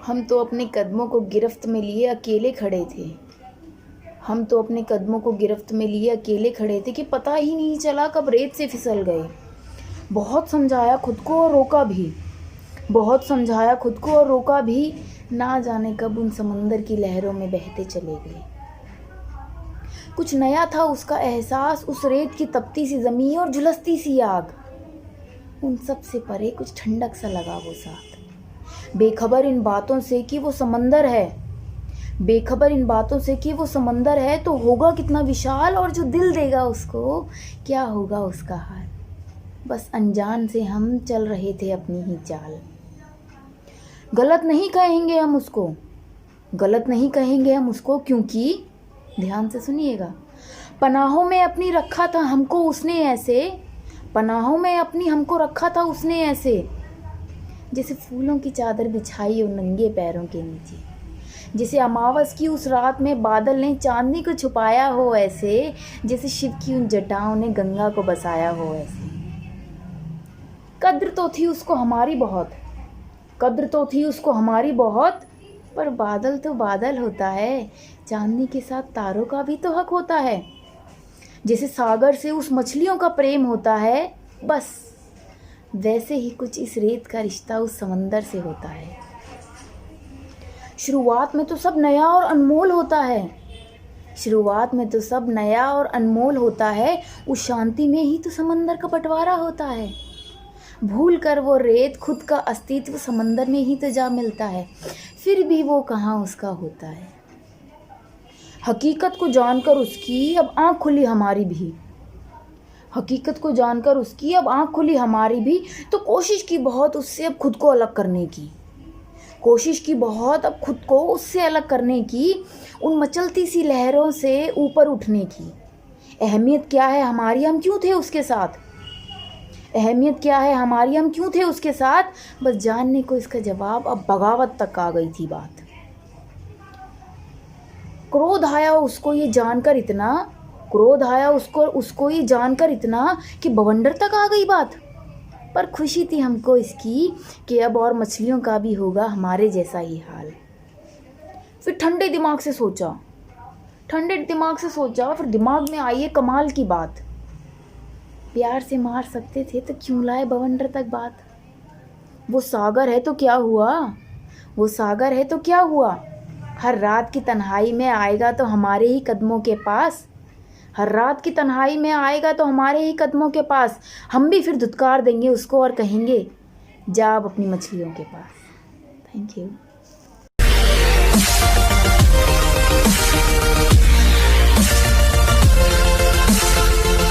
हम तो अपने कदमों को गिरफ्त में लिए अकेले खड़े थे। हम तो अपने कदमों को गिरफ्त में लिए अकेले खड़े थे कि पता ही नहीं चला कब रेत से फिसल गए। बहुत समझाया खुद को और रोका भी, बहुत समझाया खुद को और रोका भी, ना जाने कब उन समंदर की लहरों में बहते चले गए। कुछ नया था उसका एहसास, उस रेत की तपती सी ज़मीं और झुलसती सी आग। उन सब से परे कुछ ठंडक सा लगा वो साथ, बेखबर इन बातों से कि वो समंदर है, बेखबर इन बातों से कि वो समंदर है तो होगा कितना विशाल, और जो दिल देगा उसको क्या होगा उसका हाल। बस अनजान से हम चल रहे थे अपनी ही चाल। गलत नहीं कहेंगे हम उसको, गलत नहीं कहेंगे हम उसको, क्योंकि ध्यान से सुनिएगा, पनाहों में अपनी रखा था हमको उसने ऐसे, पनाहों में अपनी हमको रखा था उसने ऐसे, जैसे फूलों की चादर बिछाई हो नंगे पैरों के नीचे, जैसे अमावस की उस रात में बादल ने चांदनी को छुपाया हो ऐसे, जैसे शिव की उन जटाओं ने गंगा को बसाया हो ऐसे। कद्र तो थी उसको हमारी बहुत, कद्र तो थी उसको हमारी बहुत, पर बादल तो बादल होता है, चांदनी के साथ तारों का भी तो हक होता है। जैसे सागर से उस मछलियों का प्रेम होता है, बस वैसे ही कुछ इस रेत का रिश्ता उस समंदर से होता है। शुरुआत में तो सब नया और अनमोल होता है, शुरुआत में तो सब नया और अनमोल होता है, उस शांति में ही तो समंदर का बंटवारा होता है। भूल कर वो रेत खुद का अस्तित्व समंदर में ही तो जा मिलता है, फिर भी वो कहाँ उसका होता है। हकीकत को जानकर उसकी अब आँख खुली हमारी भी, हकीकत को जानकर उसकी अब आँख खुली हमारी भी, तो कोशिश की बहुत उससे अब खुद को अलग करने की, कोशिश की बहुत अब खुद को उससे अलग करने की, उन मचलती सी लहरों से ऊपर उठने की। अहमियत क्या है हमारी, हम क्यों थे उसके साथ, अहमियत क्या है हमारी, हम क्यों थे उसके साथ, बस जानने को इसका जवाब अब बगावत तक आ गई थी बात। क्रोध आया उसको ये जानकर इतना, क्रोध आया उसको ये जानकर इतना कि बवंडर तक आ गई बात। पर खुशी थी हमको इसकी कि अब और मछलियों का भी होगा हमारे जैसा ही हाल। फिर ठंडे दिमाग से सोचा, ठंडे दिमाग से सोचा, फिर दिमाग में आई है कमाल की बात। प्यार से मार सकते थे तो क्यों लाए बवंडर तक बात। वो सागर है तो क्या हुआ, वो सागर है तो क्या हुआ, हर रात की तन्हाई में आएगा तो हमारे ही कदमों के पास, हर रात की तन्हाई में आएगा तो हमारे ही कदमों के पास। हम भी फिर धुतकार देंगे उसको और कहेंगे जा अब अपनी मछलियों के पास। Thank you.